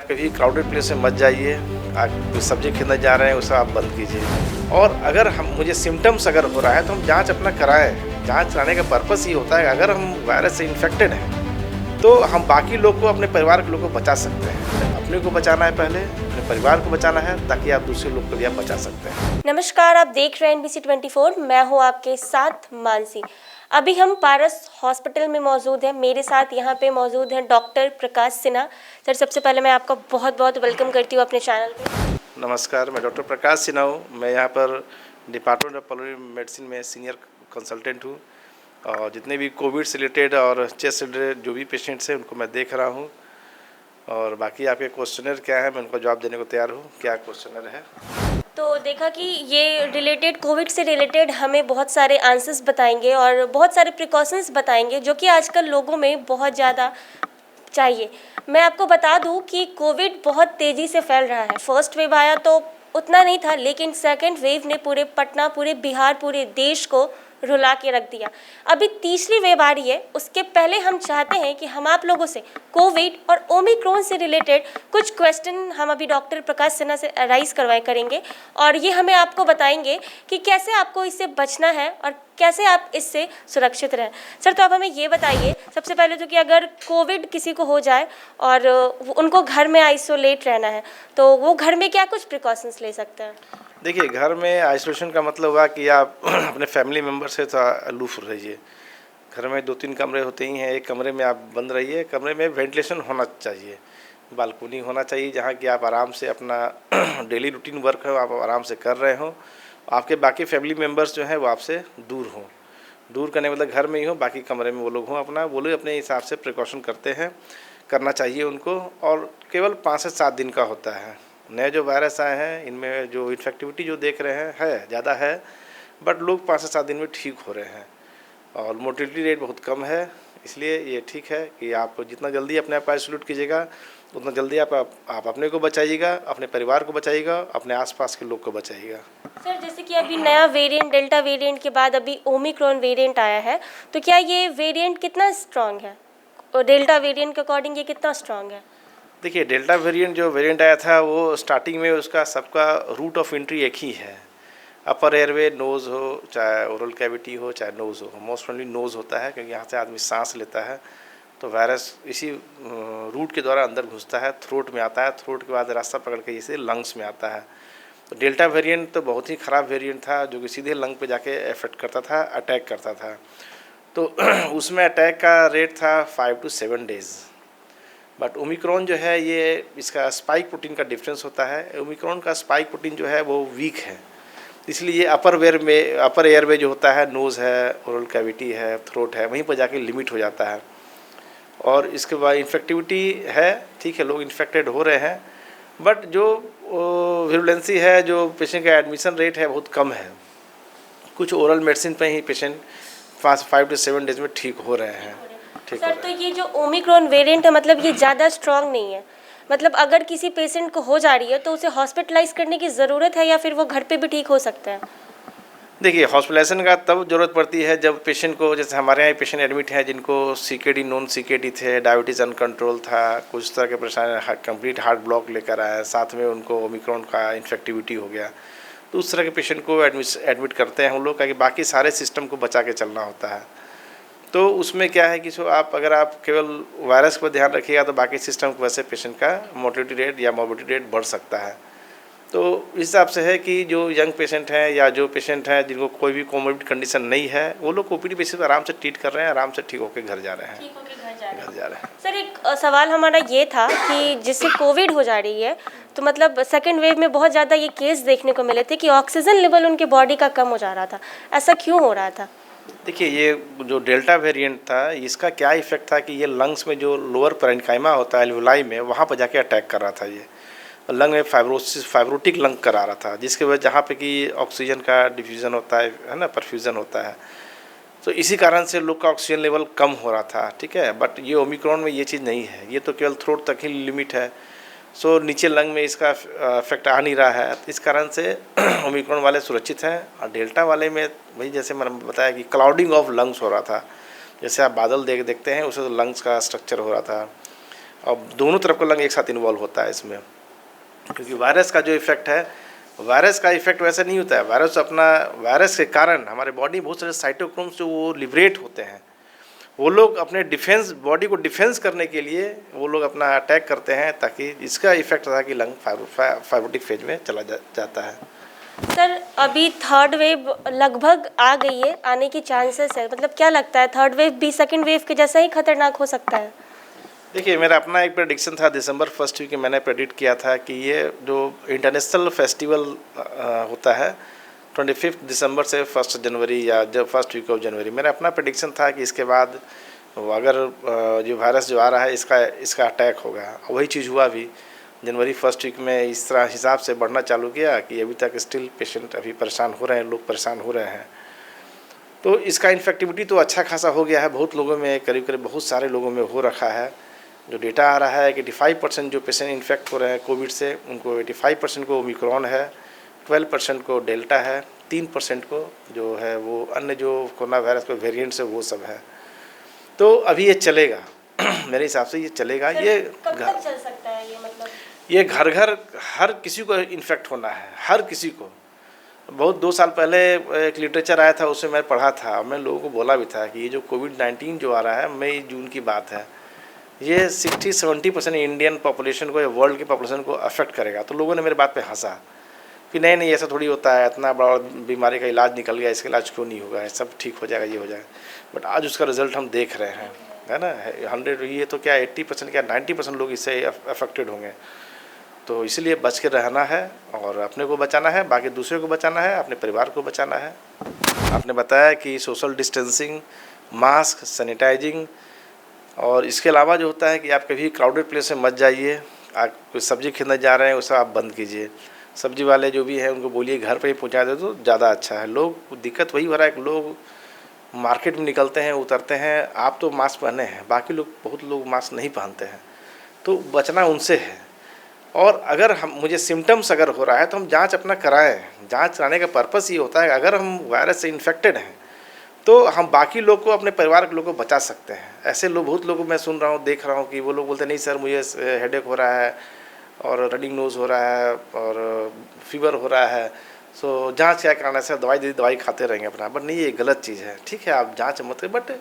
कभी crowded place में मत जाइए। आप कोई सब्जी खरीदने जा रहे हैं उसे आप बंद कीजिए। और अगर मुझे सिम्टम्स अगर हो रहा है तो हम जांच अपना कराएं। जांच कराने का पर्पस ये होता है अगर हम वायरस से इन्फेक्टेड हैं तो हम बाकी लोग को, अपने परिवार के लोग को बचा सकते हैं। अपने को बचाना है, पहले अपने परिवार को बचाना है, ताकि आप दूसरे लोग को भी आप बचा सकते हैं। नमस्कार, आप देख रहे हैं NBC 24। मैं हूं आपके साथ मानसी। अभी हम पारस हॉस्पिटल में मौजूद हैं। मेरे साथ यहां पे मौजूद हैं डॉक्टर प्रकाश सिन्हा। सर, सबसे पहले मैं आपका बहुत बहुत वेलकम करती हूं अपने चैनल पे। नमस्कार, मैं डॉक्टर प्रकाश सिन्हा हूँ। मैं यहाँ पर डिपार्टमेंट ऑफ पल्मोनरी मेडिसिन में सीनियर कंसल्टेंट हूँ और जितने भी कोविड से रिलेटेड और चेस्ट से रिलेटेड जो भी पेशेंट्स हैं उनको मैं देख रहा हूँ। और बाकी आपके क्वेश्चनर क्या है, मैं उनको जवाब देने को तैयार हूँ। क्या क्वेश्चनर है? तो देखा कि ये रिलेटेड कोविड से रिलेटेड हमें बहुत सारे आंसर्स बताएंगे और बहुत सारे प्रिकॉशंस बताएंगे जो कि आजकल लोगों में बहुत ज़्यादा चाहिए। मैं आपको बता दूं कि कोविड बहुत तेज़ी से फैल रहा है। फर्स्ट वेव आया तो उतना नहीं था, लेकिन सेकंड वेव ने पूरे पटना, पूरे बिहार, पूरे देश को रुला के रख दिया। अभी तीसरी वेव आ रही है। उसके पहले हम चाहते हैं कि हम आप लोगों से कोविड और ओमिक्रॉन से रिलेटेड कुछ क्वेश्चन हम अभी डॉक्टर प्रकाश सिन्हा से राइज करेंगे और ये हमें आपको बताएंगे कि कैसे आपको इससे बचना है और कैसे आप इससे सुरक्षित रहें। सर, तो आप हमें ये बताइए सबसे पहले तो कि अगर कोविड किसी को हो जाए और उनको घर में आइसोलेट रहना है तो वो घर में क्या कुछ प्रिकॉशंस ले सकते हैं? देखिए, घर में आइसोलेशन का मतलब हुआ कि आप अपने फैमिली मेम्बर से थोड़ा अलूफ रहिए। घर में 2-3 कमरे होते ही हैं, एक कमरे में आप बंद रहिए। कमरे में वेंटिलेशन होना चाहिए, बालकनी होना चाहिए जहाँ कि आप आराम से अपना डेली रूटीन वर्क है आप आराम से कर रहे हों। आपके बाकी फैमिली मेम्बर्स जो हैं वो आपसे दूर हों। दूर करने मतलब घर में ही हो, बाकी कमरे में वो लोग हों। वो लोग अपने हिसाब से प्रिकॉशन करते हैं, करना चाहिए उनको। और केवल 5 से 7 दिन का होता है। नए जो वायरस आए हैं इनमें जो इन्फेक्टिविटी जो देख रहे हैं है ज़्यादा है, बट लोग 5 से 7 दिन में ठीक हो रहे हैं और मोर्टेलिटी रेट बहुत कम है। इसलिए ये ठीक है कि आप जितना जल्दी अपने आप को आइसोलेट कीजिएगा उतना जल्दी आप अपने को बचाइएगा, अपने परिवार को बचाइएगा, अपने आसपास के लोग को बचाइएगा। सर, जैसे कि अभी नया वेरिएंट, डेल्टा वेरिएंट के बाद अभी ओमिक्रॉन वेरिएंट आया है, तो क्या ये वेरिएंट कितना स्ट्रांग है और डेल्टा वेरिएंट के अकॉर्डिंग ये कितना स्ट्रांग है? देखिए, डेल्टा वेरिएंट जो वेरिएंट आया था वो स्टार्टिंग में उसका सबका रूट ऑफ एंट्री एक ही है। अपर एयरवे नोज़ हो, चाहे ओरल कैविटी हो, चाहे नोज़ हो। मोस्ट फ्रेंडली नोज़ होता है क्योंकि यहाँ से आदमी सांस लेता है, तो वायरस इसी रूट के द्वारा अंदर घुसता है, थ्रोट में आता है, थ्रोट के बाद रास्ता पकड़ के इसे लंग्स में आता है। तो डेल्टा वेरिएंट तो बहुत ही ख़राब वेरिएंट था जो कि सीधे लंग पे जाके इफेक्ट करता था, अटैक करता था। तो उसमें अटैक का रेट था 5 to 7 डेज़। बट ओमिक्रॉन जो है ये इसका स्पाइक प्रोटीन का डिफरेंस होता है। ओमिक्रॉन का स्पाइक प्रोटीन जो है वो वीक है, इसलिए अपर एयरवे जो होता है, नोज़ है, ओरल कैविटी है, थ्रोट है, वहीं पर जाके लिमिट हो जाता है। और इसके बाद इन्फेक्टिविटी है, ठीक है, लोग इन्फेक्टेड हो रहे हैं, बट जो विरुलेंसी है, जो पेशेंट का एडमिशन रेट है बहुत कम है। कुछ ओरल मेडिसिन पे ही पेशेंट 5 to 7 डेज में ठीक हो रहे हैं। सर, तो ये जो ओमिक्रॉन वेरिएंट है मतलब ये ज़्यादा स्ट्रांग नहीं है? मतलब अगर किसी पेशेंट को हो जा रही है तो उसे हॉस्पिटलाइज करने की ज़रूरत है या फिर वो घर पे भी ठीक हो सकता है? देखिए, हॉस्पिटलाइजेशन का तब ज़रूरत पड़ती है जब पेशेंट को, जैसे हमारे यहाँ पेशेंट एडमिट हैं जिनको CKD, नॉन CKD थे, डायबिटीज़ अनकंट्रोल था, कुछ तरह के परेशानी, कंप्लीट हार्ट ब्लॉक लेकर आए, साथ में उनको ओमिक्रॉन का इन्फेक्टिविटी हो गया, तो उस तरह के पेशेंट को एडमिट करते हैं हम लोग, क्योंकि बाकी सारे सिस्टम को बचा के चलना होता है। तो उसमें क्या है कि अगर आप केवल वायरस पर ध्यान रखिएगा तो बाकी सिस्टम को वैसे पेशेंट का मोर्टेलिटी रेट या मॉर्बिडिटी रेट बढ़ सकता है। तो इस हिसाब से है कि जो यंग पेशेंट हैं या जो पेशेंट हैं जिनको कोई भी कोमोर्बिड कंडीशन नहीं है, वो लोग OPD बेसिस पर आराम से ट्रीट कर रहे हैं, आराम से ठीक होकर घर जा रहे हैं। घर जा रहे हैं। सर, एक सवाल हमारा ये था कि जिससे कोविड हो जा रही है तो मतलब सेकेंड वेव में बहुत ज़्यादा ये केस देखने को मिले थे कि ऑक्सीजन लेवल उनके बॉडी का कम हो जा रहा था। ऐसा क्यों हो रहा था? देखिए, ये जो डेल्टा वेरिएंट था इसका क्या इफेक्ट था कि ये लंग्स में जो लोअर पैरेन्काइमा होता है एल्वुलाई में, वहाँ पर जाके अटैक कर रहा था। ये लंग में फाइब्रोटिक लंग करा रहा था, जिसके वजह जहाँ पे कि ऑक्सीजन का डिफ्यूज़न होता है ना, परफ्यूज़न होता है, तो इसी कारण से लोग का ऑक्सीजन लेवल कम हो रहा था। ठीक है, बट ये ओमिक्रॉन में ये चीज़ नहीं है, ये तो केवल थ्रोट तक ही लिमिट है। सो नीचे लंग में इसका इफेक्ट आ नहीं रहा है, इस कारण से ओमिक्रॉन वाले सुरक्षित हैं। और डेल्टा वाले में वही जैसे मैंने बताया कि क्लाउडिंग ऑफ लंग्स हो रहा था, जैसे आप बादल देखते हैं उससे तो लंग्स का स्ट्रक्चर हो रहा था। अब दोनों तरफ का लंग एक साथ इन्वॉल्व होता है इसमें, क्योंकि वायरस का जो इफेक्ट है, वायरस का इफेक्ट वैसे नहीं होता है। वायरस के कारण हमारे बॉडी बहुत सारे साइटोक्रोम्स जो वो लिबरेट होते हैं, वो लोग अपने डिफेंस, बॉडी को डिफेंस करने के लिए वो लोग अपना अटैक करते हैं, ताकि इसका इफेक्ट था कि लंग फाइब्रोटिक फेज में चला जाता है। सर अभी थर्ड वेव लगभग आ गई है, आने की चांसेस है, मतलब क्या लगता है थर्ड वेव भी सेकंड वेव के जैसा ही खतरनाक हो सकता है? देखिए, मेरा अपना एक प्रेडिक्शन था दिसंबर फर्स्ट वीक में, मैंने प्रेडिक्ट किया था कि ये जो इंटरनेशनल फेस्टिवल होता है 25 दिसंबर से 1 जनवरी या जब फर्स्ट वीक ऑफ जनवरी, मेरा अपना प्रेडिक्शन था कि इसके बाद अगर जो वायरस जो आ रहा है इसका अटैक होगा। वही चीज़ हुआ भी। जनवरी फर्स्ट वीक में इस तरह हिसाब से बढ़ना चालू किया कि अभी तक स्टिल पेशेंट अभी परेशान हो रहे हैं, लोग परेशान हो रहे हैं। तो इसका इन्फेक्टिविटी तो अच्छा खासा हो गया है, बहुत लोगों में, करीब करीब बहुत सारे लोगों में हो रखा है। जो डेटा आ रहा है कि 85% जो पेशेंट इन्फेक्ट हो रहे हैं कोविड से, उनको 85% को ओमिक्रॉन है, 12% को डेल्टा है, 3% को जो है वो अन्य जो कोरोना वायरस के वेरिएंट्स है वो सब है। तो अभी ये चलेगा मेरे हिसाब से ये चलेगा। ये कब तक चल सकता है ये, मतलब ये घर घर हर किसी को इन्फेक्ट होना है, हर किसी को। बहुत 2 साल पहले एक लिटरेचर आया था, उसमें मैं पढ़ा था, मैं लोगों को बोला भी था कि ये जो कोविड-19 जो आ रहा है, मई जून की बात है, ये 60-70% इंडियन पॉपुलेशन को या वर्ल्ड की पॉपुलेशन को अफेक्ट करेगा। तो लोगों ने मेरे बात पे हंसा कि नहीं नहीं ऐसा थोड़ी होता है, इतना बड़ा बीमारी का इलाज निकल गया, इसका इलाज क्यों नहीं होगा, सब ठीक हो जाएगा, ये हो जाएगा। बट आज उसका रिजल्ट हम देख रहे हैं, है ना। 100 ये तो क्या 80% क्या 90% लोग इससे अफेक्टेड होंगे। तो इसलिए बच के रहना है और अपने को बचाना है, बाकी दूसरे को बचाना है, अपने परिवार को बचाना है। आपने बताया कि सोशल डिस्टेंसिंग, मास्क, सैनिटाइजिंग, और इसके अलावा जो होता है कि आप कभी क्राउडेड प्लेस में मत जाइए। आप कोई सब्ज़ी खरीदने जा रहे हैं उसे आप बंद कीजिए। सब्ज़ी वाले जो भी हैं उनको बोलिए घर पे ही पहुंचा दे तो ज़्यादा अच्छा है। लोग दिक्कत वही हो रहा है कि लोग मार्केट में निकलते हैं, उतरते हैं, आप तो मास्क पहने हैं, बाकी लोग, बहुत लोग मास्क नहीं पहनते हैं, तो बचना उनसे है। और अगर मुझे सिम्टम्स अगर हो रहा है तो हम जांच अपना कराएं। जांच कराने का पर्पस ये होता है अगर हम वायरस से इन्फेक्टेड हैं तो हम बाकी लोग को, अपने परिवार के लोगों को बचा सकते हैं। ऐसे लोग, बहुत लोगों मैं सुन रहा हूँ, देख रहा हूँ कि वो लोग बोलते नहीं सर मुझे हेडेक हो रहा है और रनिंग नोज़ हो रहा है और फीवर हो रहा है, सो जांच क्या कराना है सर, दवाई खाते रहेंगे अपना। बट नहीं, ये गलत चीज़ है। ठीक है, आप जांच मत करें, बट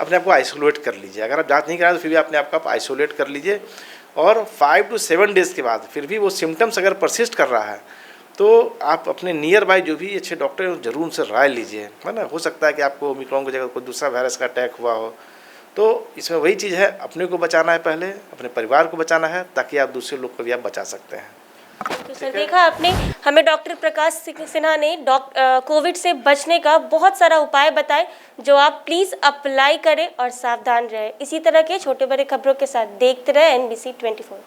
अपने आप को आइसोलेट कर लीजिए। अगर आप जांच नहीं कराएं तो फिर भी अपने आप को आइसोलेट कर लीजिए, और 5 to 7 डेज़ के बाद फिर भी वो सिम्टम्स अगर परसिस्ट कर रहा है तो आप अपने नियर बाय जो भी अच्छे डॉक्टर हैं जरूर उनसे राय लीजिए, है ना। हो सकता है कि आपको ओमिक्रॉन की जगह कोई दूसरा वायरस का अटैक हुआ हो। तो इसमें वही चीज़ है, अपने को बचाना है पहले, अपने परिवार को बचाना है, ताकि आप दूसरे लोग को भी आप बचा सकते हैं। तो सर देखा आपने, हमें डॉक्टर प्रकाश सिन्हा ने कोविड से बचने का बहुत सारा उपाय बताए, जो आप प्लीज़ अप्लाई करें और सावधान रहें। इसी तरह के छोटे बड़े खबरों के साथ देखते रहे NBC 24।